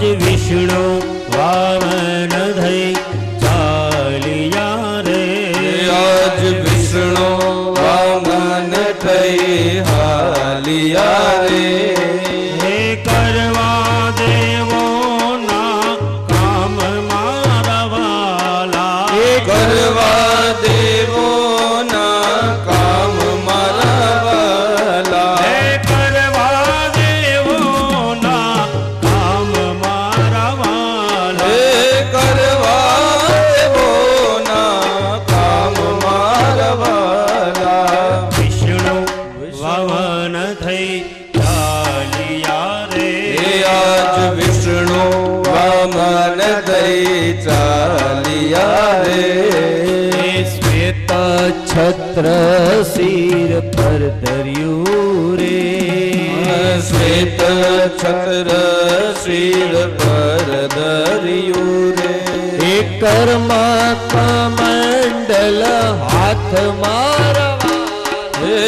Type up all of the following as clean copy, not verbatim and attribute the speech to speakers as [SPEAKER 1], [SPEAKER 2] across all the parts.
[SPEAKER 1] આજ વિષ્ણુ વામન થઈ ચાલિયા રે,
[SPEAKER 2] આજ વિષ્ણુ વામન થઈ હાલિયા રે,
[SPEAKER 1] હે કરવા દેવો ના કામ મારા વાલા,
[SPEAKER 2] હે કરવા દેવો ના કામ મારા વાલા,
[SPEAKER 1] હે કરવા દેવો ના કામ મારા વાલા,
[SPEAKER 2] હે કરવા દેવો ના કામ મારા વાલા,
[SPEAKER 1] વિષ્ણુ વામન થઈ ચાલિયા રે,
[SPEAKER 2] હે આજ વિષ્ણુ વામન થઈ ચાલિયા રે,
[SPEAKER 1] હે શ્વેત છત્ર શિર પર ધર્યું રે,
[SPEAKER 2] શ્વેત છત્ર શિર પર ધર્યું રે,
[SPEAKER 1] હે કર્મા કમંડલ હાથ મારવા,
[SPEAKER 2] હે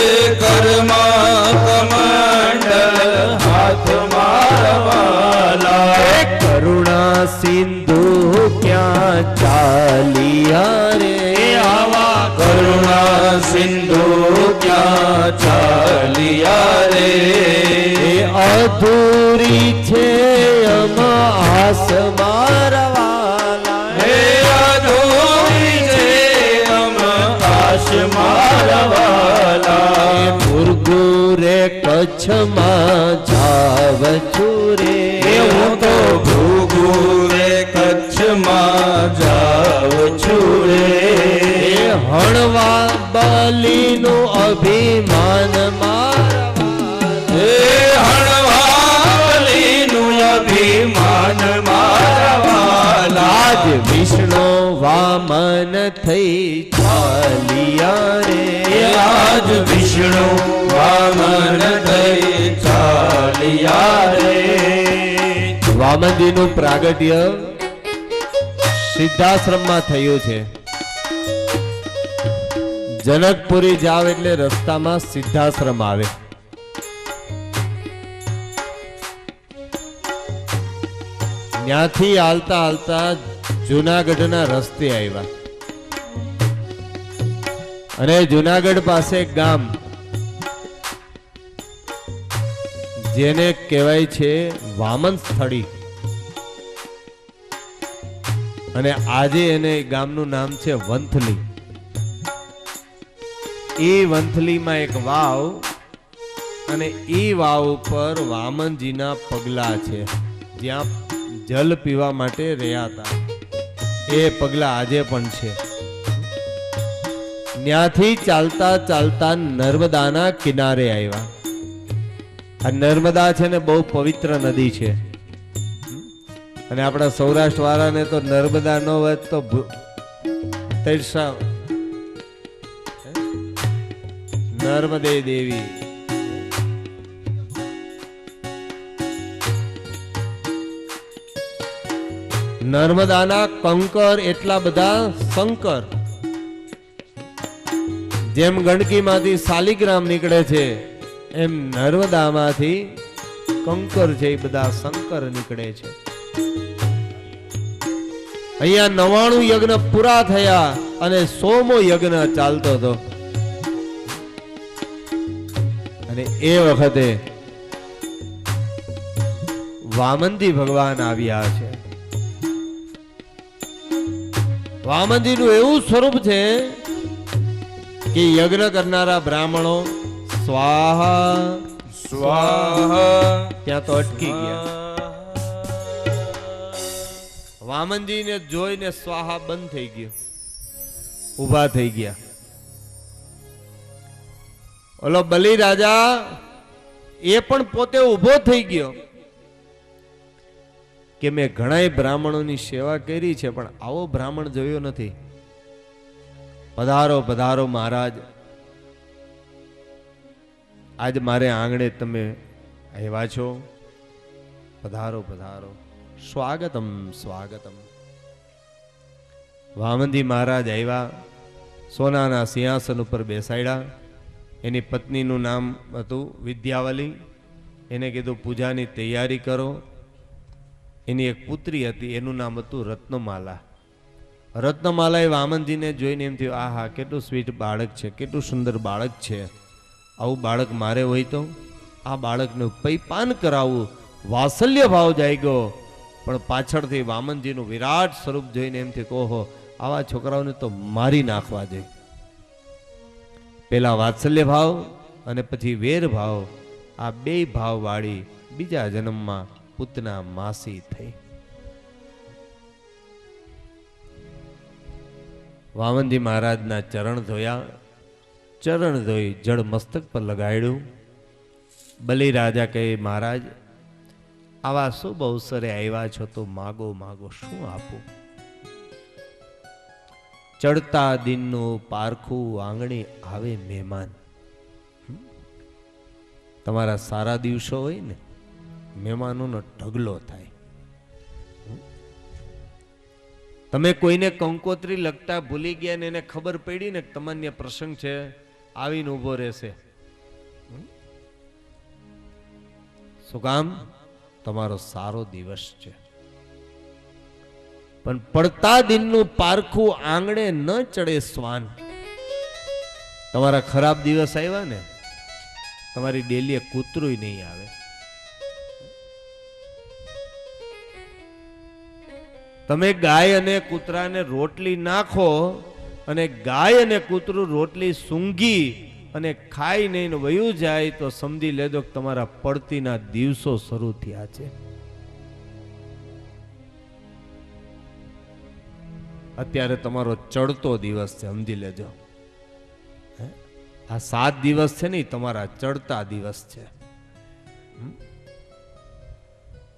[SPEAKER 2] કર્મા કમંડલ હાથ મારવાલા,
[SPEAKER 1] હે કરુણા સિંધુ ક્યાં ચાલિયા રે, આવા
[SPEAKER 2] કરુણા સિંધુ ક્યાં ચાલિયા રે,
[SPEAKER 1] હે અધૂરી છે અમ આસ મારવાલા,
[SPEAKER 2] હે અધૂરી છે અમ આશ મારવાલા,
[SPEAKER 1] મુર્ગુ રે કચ્છમાં જાવ છું રે,
[SPEAKER 2] હું તો ભૂગુ રે કચ્છમાં જાઉં છું રે,
[SPEAKER 1] હણવા બલીનું અભિમાન મારવા,
[SPEAKER 2] હે હણવાલીનું અભિમાન મારવાલા,
[SPEAKER 1] આજ વિષ્ણુ વામન થઈ ચાલિયા રે,
[SPEAKER 2] આજ વિષ્ણુ વામન થઈ ચાલિયા રે,
[SPEAKER 1] વામનજીનું પ્રાગટ્ય સિદ્ધાશ્રમમાં થયું છે. જનકપુરી જાવ એટલે રસ્તામાં સિદ્ધાશ્રમ આવે. ત્યાંથી હાલતા હાલતા જુનાગઢના રસ્તે આવ્યા અને જુનાગઢ પાસે એક ગામ જેને કહેવાય છે વામન સ્થળી, અને આજે એને ગામનું નામ છે વંથલી. એ વંથલીમાં એક વાવ અને એ વાવ ઉપર વામનજીના પગલા છે, જ્યાં જલ પીવા માટે રહ્યા હતા. એ પગલા આજે પણ છે. ત્યાંથી ચાલતા ચાલતા નર્મદાના કિનારે આવ્યા. આ નર્મદા છે ને બહુ પવિત્ર નદી છે, અને આપણા સૌરાષ્ટ્ર વાળાને તો નર્મદા ન હોય તો તરસા. નર્મદે દેવી નર્મદાના કંકર એટલા બધા શંકર. જેમ ગંડકીમાંથી શાલિગ્રામ નીકળે છે એમ નર્મદામાંથી કંકર છે એ બધા શંકર નીકળે છે. અહીંયા 99 યજ્ઞ પૂરા થયા અને 100મો યજ્ઞ ચાલતો હતો. અને એ વખતે વામનજી ભગવાન આવ્યા છે. વામનજીનું એવું સ્વરૂપ છે કે યજ્ઞ કરનારા બ્રાહ્મણો સ્વાહા
[SPEAKER 2] સ્વાહા
[SPEAKER 1] ત્યાં તો અટકી ગયા. વામનજીને જોઈને સ્વાહા બંધ થઈ ગયો, ઊભા થઈ ગયા. ઓલો બલિ રાજા એ પણ પોતે ઊભો થઈ ગયો કે મેં ઘણાય બ્રાહ્મણોની સેવા કરી છે પણ આવો બ્રાહ્મણ જોયો નથી. પધારો પધારો મહારાજ, આજ મારે આંગણે તમે આવ્યા છો, પધારો પધારો, સ્વાગતમ સ્વાગતમ. વામનજી મહારાજ આવ્યા, સોનાના સિંહાસન ઉપર બેસાડ્યા. એની પત્નીનું નામ હતું વિદ્યાવલી. એને કીધું પૂજાની તૈયારી કરો. એની એક પુત્રી હતી, એનું નામ હતું રત્નમાલા. રત્નમાલાએ વામનજીને જોઈને એમ થયું, આહા કેટલું સ્વીટ બાળક છે, કેટલું સુંદર બાળક છે, આવું બાળક મારે હોય તો આ બાળકનું પૈપાન કરાવવું. વાત્સલ્ય ભાવ જાગ્યો. પણ પાછળથી વામનજીનું વિરાટ સ્વરૂપ જોઈને એમ થયું કે ઓહો, આવા છોકરાઓને તો મારી નાખવા જોઈએ. પેલા વાત્સલ્ય ભાવ અને પછી વેર ભાવ, આ બે ભાવ વાળી બીજા જન્મમાં પૂતના માસી થઈ. વામનજી મહારાજના ચરણ ધોયા, ચરણ ધોઈ જળ મસ્તક પર લગાડ્યું. બલિ રાજા કહે, મહારાજ આવા શુભ અવસરે આવ્યા છો તો માગો માગો, શું આપું? ચડતા દિનનું પારખું આંગણે આવે મહેમાન. તમારા સારા દિવસો હોય ને, મહેમાનોનો ઢગલો થાય. તમે કોઈને કંકોત્રી લગતા ભૂલી ગયા ને એને ખબર પડી ને તમાન્ય પ્રસંગ છે, આવીને ઉભો રહેશે. શું કામ? તમારો સારો દિવસ છે. પણ પડતા દિનનું પારખું આંગણે ન ચડે શ્વાન. તમારા ખરાબ દિવસ આવ્યા ને, તમારી ડેલીએ કૂતરું નહીં આવે. તમે ગાય અને કૂતરાને રોટલી નાખો અને ગાય અને કૂતરું રોટલી સૂંઘી અને ખાઈ નહીં વયું જાય તો સમજી લેજો કે તમારા પડતીના દિવસો શરૂ થયા છે. અત્યારે તમારો ચડતો દિવસ છે, સમજી લેજો. આ 7 દિવસ છે ને, તમારા ચડતા દિવસ છે.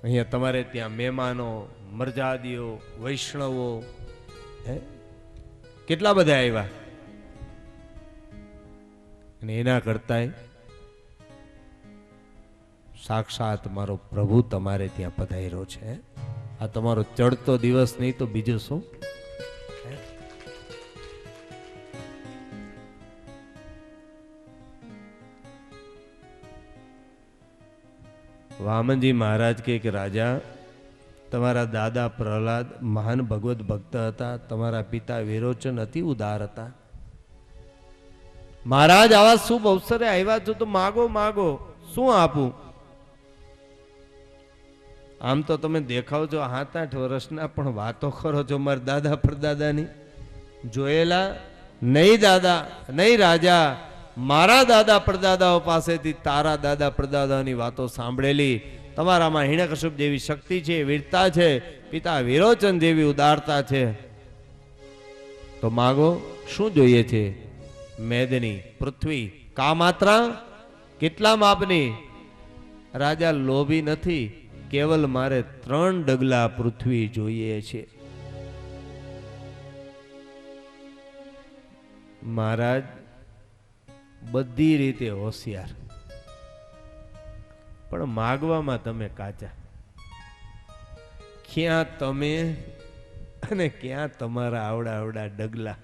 [SPEAKER 1] અહીંયા તમારે ત્યાં મહેમાનો, મરજાદીઓ, વૈષ્ણવો કેટલા બધા આવ્યા, અને એના કરતાંય સાક્ષાત મારો પ્રભુ તમારે ત્યાં પધાર્યો છે. આ તમારો ચડતો દિવસ નહીં તો બીજું શું? વામનજી મહારાજ કે રાજા, તમારા દાદા પ્રહલાદ મહાન ભગવત ભક્ત હતા, તમારા પિતા વિરોચન અતિ ઉદાર હતા. મહારાજ આવા શુભ અવસરે આવ્યા છો તો માગો માગો, શું આપું? આમ તો તમે દેખાવ છો 7-8 વર્ષના, પણ વાતો કરો છો મારા દાદા પરદાદાની. જોયેલા નહીં દાદા, નહીં રાજા, મારા દાદા પરદાદાઓ પાસેથી તારા દાદા પરદાદાની વાતો સાંભળેલી. તમારામાં હિરણ્યકશ્યપ જેવી શક્તિ છે, વીરતા છે, પિતા વિરોચન જેવી ઉદારતા છે. તો માગો, શું જોઈએ છે? મેદની પૃથ્વી, કા માત્રા, કેટલા માપની? રાજા લોભી નથી, કેવલ મારે 3 ડગલા પૃથ્વી જોઈએ છે. મહારાજ બધી રીતે હોશિયાર, પણ માગવામાં તમે કાચા. ક્યાં તમે અને ક્યાં તમારા આવડા આવડા ડગલા.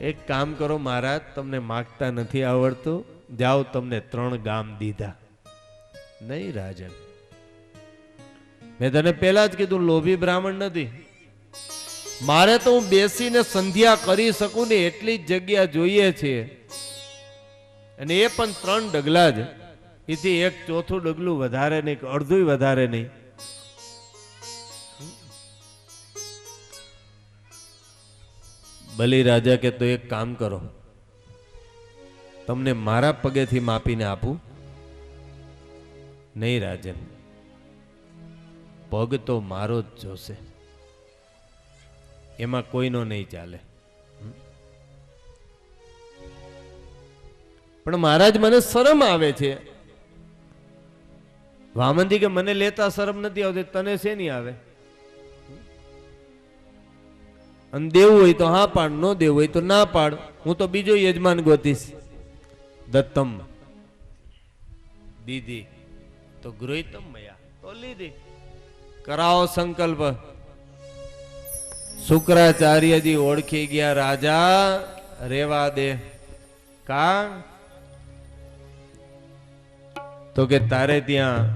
[SPEAKER 1] એક કામ કરો મહારાજ, તમને માગતા નથી આવડતું, જાઓ તમને 3 ગામ દીધા. નહીં રાજન, મેં તને પહેલા જ કીધું લોભી બ્રાહ્મણ નથી. મારે તો હું બેસીને સંધ્યા કરી શકું ને એટલી જ જગ્યા જોઈએ છે, અને એ પણ 3 ડગલા જ. એથી 1/4 ડગલું વધારે નહીં, અડધું વધારે નહીં. બલિ રાજા કે તો એક કામ કરો, તમને મારા પગેથી માપીને આપું. નહીં રાજન, પગ તો મારો જ જોશે, એમાં કોઈનો નહીં ચાલે. પણ મહારાજ મને શરમ આવે છે. વામનજી કે મને લેતા શરમ નથી આવતી, તને શેની આવે? અને દેવું હોય તો હા પાડ, ન દેવું હોય તો ના પાડ, હું તો બીજો યજમાન ગોતીશ. દત્તમ દીધી તો ગૃહિતમ મયા, તો લીધી. કરાવો સંકલ્પ. શુક્રાચાર્યજી ઓળખી ગયા, રાજા રેવા દે. કા? તો કે તારે ત્યાં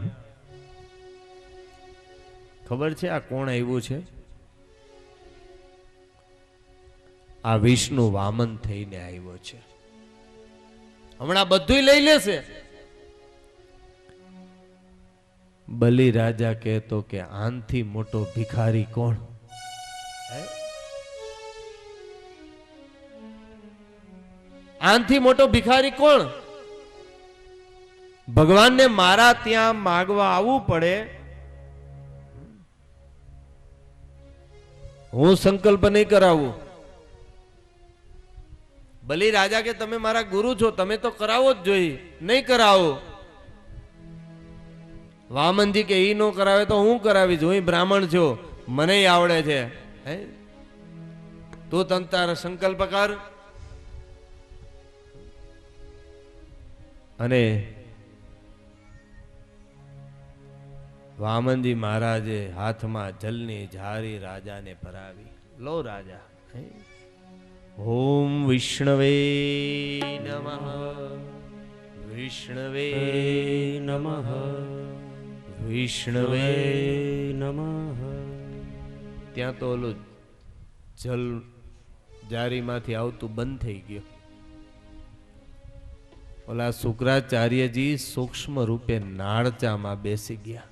[SPEAKER 1] ખબર છે આ કોણ આવ્યું છે? આ વિષ્ણુ વામન થઈને આવ્યો છે. હમણાં બધું લઈ લેશે. બલિ રાજા કહેતો કે આનથી મોટો ભિખારી કોણ? આનથી મોટો ભિખારી કોણ? ભગવાનને મારા ત્યાં માગવા આવવું પડે. હું સંકલ્પ નહીં કરાવું. બલિ રાજા કે તમે મારા ગુરુ છો, તમે તો કરાવો જ જોઈએ. નહીં કરાવો. વામનજી કે ઈ નો કરાવે તો હું કરાવીશ. હું બ્રાહ્મણ છું, મને આવડે છે. તું તમ તારા સંકલ્પ કર. અને વામનજી મહારાજે હાથમાં જલની ઝારી રાજાને ભરાવી. લો રાજા. ઓમ વિષ્ણવે નમઃ, વિષ્ણવે નમઃ, વિષ્ણવે નમઃ. ત્યાં તો ઓલું જલ જારીમાંથી આવતું બંધ થઈ ગયું. ઓલા શુક્રાચાર્યજી સૂક્ષ્મ રૂપે નાળચામાં બેસી ગયા.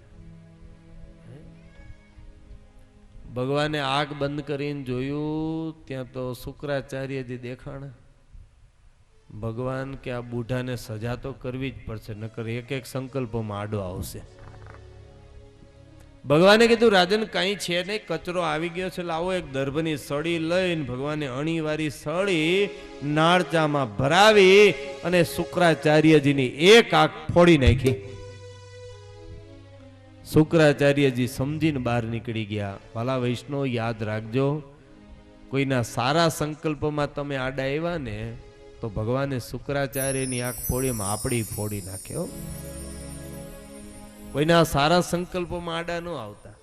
[SPEAKER 1] ભગવાને આંખ બંધ કરીને જોયું, ત્યાં તો શુક્રાચાર્યજી દેખાણા. ભગવાન કે આ બુઢાને સજા તો કરવી જ પડશે, નકર એક એક સંકલ્પોમાં આડો આવશે. ભગવાને કીધું રાજન કઈ છે નહીં, કચરો આવી ગયો છે, લાવો એક દર્ભની સળી લઈને ભગવાને અણીવાળી સળી નાળચામાં ભરાવી અને શુક્રાચાર્યજીની એક આંખ ફોડી નાખી. શુક્રાચાર્યજી સમજીને બહાર નીકળી ગયા. વાલા વૈષ્ણવ યાદ રાખજો, કોઈના સારા સંકલ્પમાં તમે આડા આવ્યા ને તો ભગવાને શુક્રાચાર્યની આંખ ફોડી આપણી ફોડી નાખ્યો. કોઈના સારા સંકલ્પોમાં આડા ન આવતા.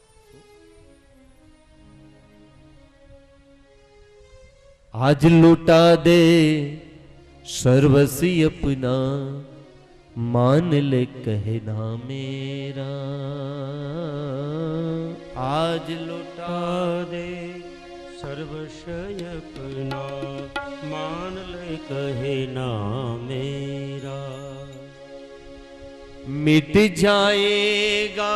[SPEAKER 1] આજ લૂટા દે સર્વસી અપના, मान ले कहना मेरा. आज लुटा दे
[SPEAKER 3] सर्वशय अपना, मान ले कहना मेरा.
[SPEAKER 1] मिट जाएगा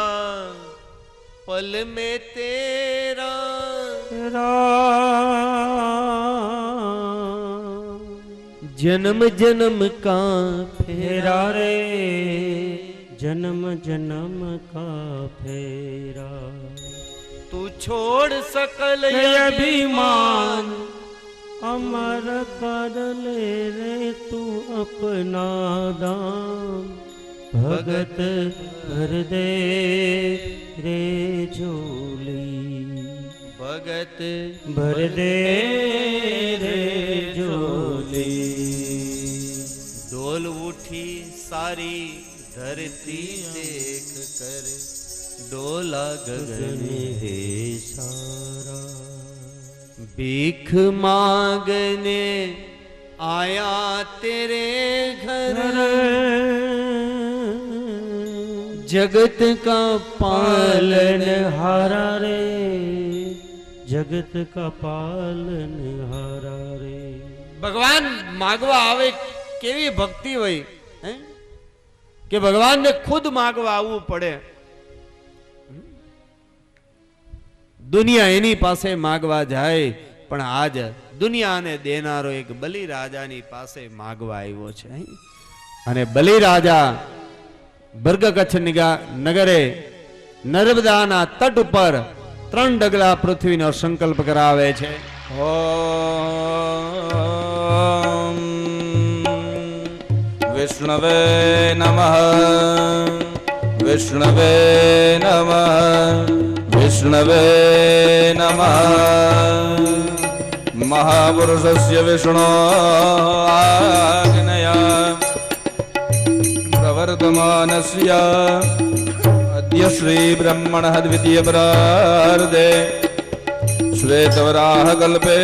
[SPEAKER 1] पल में तेरा, जन्म जन्म का
[SPEAKER 3] फेरा रे, जन्म जन्म का फेरा.
[SPEAKER 1] तू छोड़ सकल
[SPEAKER 3] अभिमान अमर कर ले रे, तू अपना दाम भगत भर दे रे झोली.
[SPEAKER 1] भगत
[SPEAKER 3] भर दे रे झोली.
[SPEAKER 1] डोल उठी सारी धरती देख कर, डोला गगन
[SPEAKER 3] है सारा.
[SPEAKER 1] भीख मांगने आया तेरे घर, जगत का
[SPEAKER 3] पालन हारा रे, जगत का पालन हारा रे.
[SPEAKER 1] ભગવાન માગવા આવે કેવી ભક્તિ હોય કે ભગવાનને ખુદ માગવા આવવું પડે. દુનિયા એની પાસે માગવા જાય, પણ આજ દુનિયાને દેનારો એક બલિ રાજાની પાસે માગવા આવ્યો છે. અને બલિ રાજા બર્ગકચ્છ નગરે નર્મદાના તટ ઉપર 3 ડગલા પૃથ્વીનો સંકલ્પ કરાવે છે.
[SPEAKER 2] ઓમ વિષ્ણવે નમઃ, વિષ્ણવે નમઃ, વિષ્ણવે નમઃ. મહાપુરુષસ્ય વિષ્ણુ આજ્ઞયા પ્રવર્તમાનસ્ય અદ્ય શ્રી બ્રહ્મણઃ દ્વિતીય પ્રાર્ધે શ્વેતવરાહ કલ્પે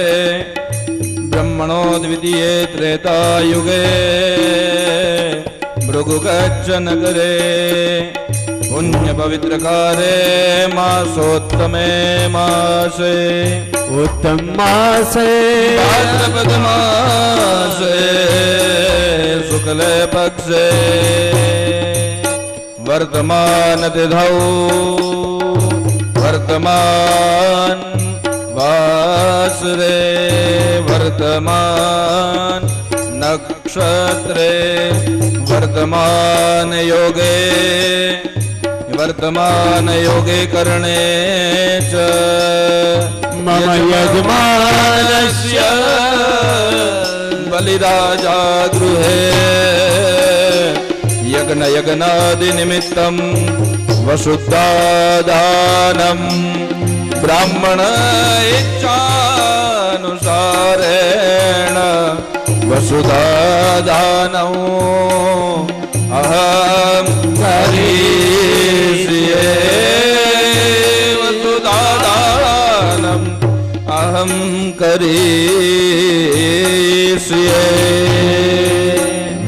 [SPEAKER 2] બ્રહ્મણો દ્વિતીયે ત્રેતાયુગે ભૃગુકચ્છ નગરે પુણ્ય પવિત્ર કારે માસોત્તમે માસે
[SPEAKER 1] ઉત્તમ માસે
[SPEAKER 2] ભાદ્રપદ માસે શુક્લે પક્ષે વર્તમાન તિથૌ વર્તમાન વાસરે વર્તમાન નક્ષત્રે વર્તમાન યોગે વર્તમાન યોગે કરણે ચ
[SPEAKER 1] મમ યજમાનસ્ય
[SPEAKER 2] બલિરાજા ગૃહે યજ્ઞ યજ્ઞાદિ નિમિત્તમ વસુદાદાનમ બ્રાહ્મણ ઇચ્છાનુસારેણ વસુદાદાનમ અહમ કરીષ્યે વસુદાદાનમ અહમ કરીષ્યે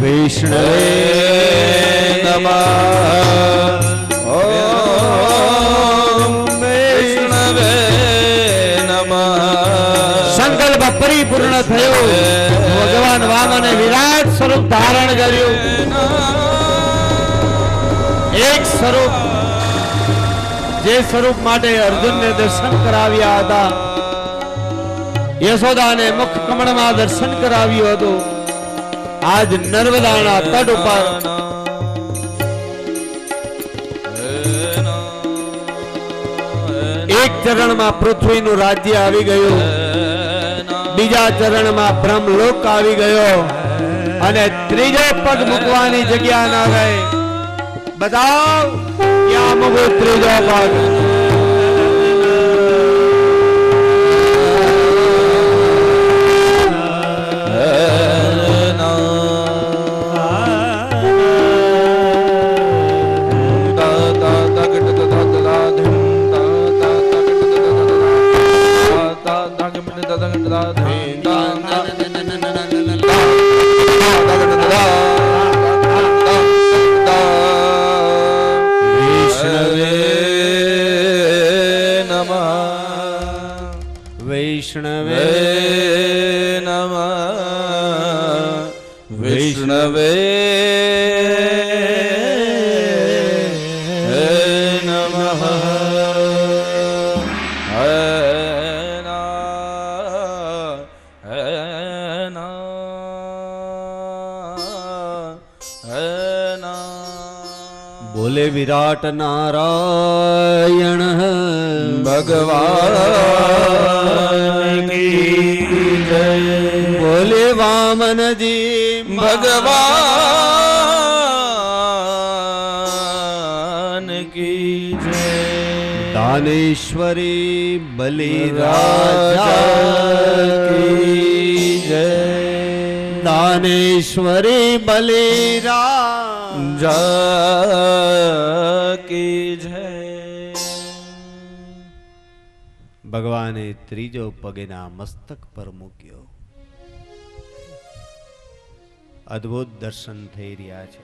[SPEAKER 1] વિષ્ણવે
[SPEAKER 2] નમઃ ઓમ વિષ્ણવે નમઃ
[SPEAKER 1] સંકલ્પ પરિપૂર્ણ થયો. ભગવાન વામને વિરાટ સ્વરૂપ ધારણ કર્યું. એક સ્વરૂપ, જે સ્વરૂપ માટે અર્જુનને દર્શન કરાવ્યા હતા, યશોદાને મુખ કમળમાં દર્શન કરાવ્યું હતું. આજ નર્મદાના તટ ઉપર એક ચરણમાં પૃથ્વીનું રાજ્ય આવી ગયું, બીજા ચરણમાં બ્રહ્મલોક આવી ગયો, અને ત્રીજો પગ મૂકવાની જગ્યા ના ગઈ. બતાવ ક્યાં મૂકું ત્રીજો પગ? વૈષ્ણવે
[SPEAKER 2] નમઃ વિષ્ણવે નમઃ
[SPEAKER 1] બોલે વિરાટ નારાયણ
[SPEAKER 2] ભગવાન કી જય
[SPEAKER 1] બોલે વામનજી
[SPEAKER 2] ભગવાન કી જય
[SPEAKER 1] દાનેશ્વરી
[SPEAKER 2] રાજા
[SPEAKER 1] બલિરાજા
[SPEAKER 2] કી જય
[SPEAKER 1] દાનેશ્વરી બલિરાજા
[SPEAKER 2] કી જય
[SPEAKER 1] ભગવાને ત્રીજો પગેના મસ્તક પર મૂક્યો. અદ્ભુત દર્શન થઈ રહ્યા છે.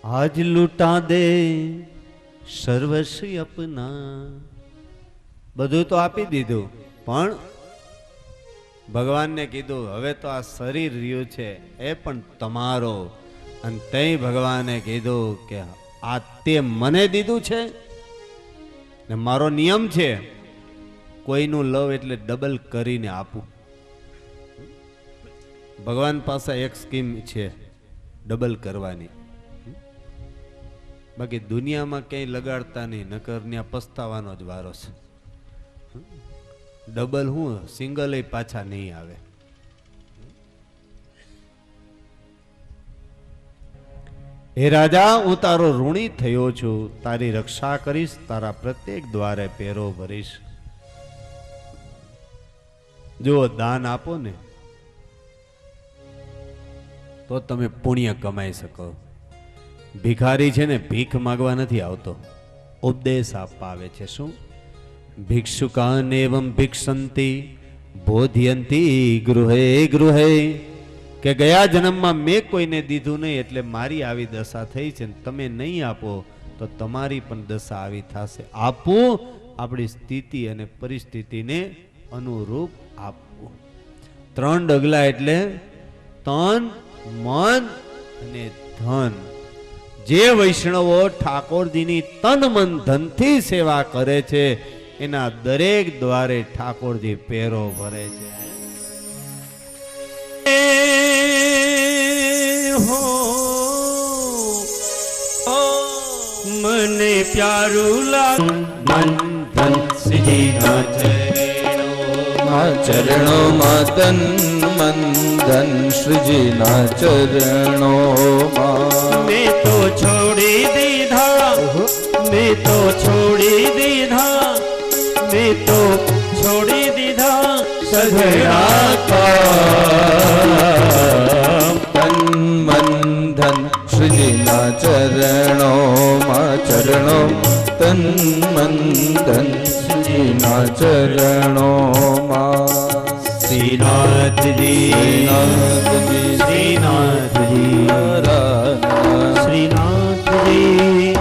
[SPEAKER 1] આજ લૂટા દે સર્વસ્વ અપના, બધું તો આપી દીધું, પણ ભગવાનને કીધું હવે તો આ શરીર રહ્યું છે એ પણ તમારો. અને તે ભગવાને કીધું કે આ તે મને દીધું છે ને મારો નિયમ છે કોઈનું લવ એટલે ડબલ કરીને આપું. ભગવાન પાસે એક સ્કીમ છે ડબલ કરવાની. બાકી દુનિયામાં ક્યાંય લગાડતા નહીં, નકર ત્યાં પસ્તાવાનો જ વારો છે. ડબલ હું સિંગલ એ પાછા નહીં આવે. હે રાજા, હું તારો ઋણી થયો છું, તારી રક્ષા કરીશ, તારા પ્રત્યેક દ્વારે પેરો ભરીશ. જો દાન આપો ને તો તમે પુણ્ય કમાઈ શકો. ભિખારી છે ને ભીખ માંગવા નથી આવતો, ઉપદેશ આપવા આવે છે. શું? ભિક્ષુકાન એવં ભિક્ષંતિ બોધયંતી ગૃહે ગૃહે કે ગયા જન્મમાં મેં કોઈને દીધું નહીં એટલે મારી આવી દશા થઈ છે ને તમે નહીં આપો તો તમારી પણ દશા આવી થશે. આપવું આપણી સ્થિતિ અને પરિસ્થિતિને અનુરૂપ આપવું. 3 ડગલા એટલે તન, મન અને ધન. જે વૈષ્ણવો ઠાકોરજીની તન મન ધનથી સેવા કરે છે એના દરેક દ્વારે ઠાકોરજી પેરો ભરે છે.
[SPEAKER 3] હો મને પ્યારું લાગ મન ધન શ્રીજીના
[SPEAKER 2] ચરણોમાં તન મન ધન શ્રીજીના ચરણોમાં
[SPEAKER 3] મેં તો છોડી દીધા મેં તો છોડી દીધા મેં તો છોડી દીધા સઘળા કામ.
[SPEAKER 2] તન મન ધન શ્રીજીના ચરણોમાં ચરણો તન મન ધન શ્રીજીના ચરણોમાં
[SPEAKER 3] શ્રીનાથજી
[SPEAKER 2] શ્રીનાથજી
[SPEAKER 3] શ્રીનાથજી શ્રીનાથજી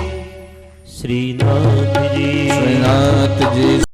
[SPEAKER 3] શ્રીનાથજી
[SPEAKER 2] શ્રીનાથજી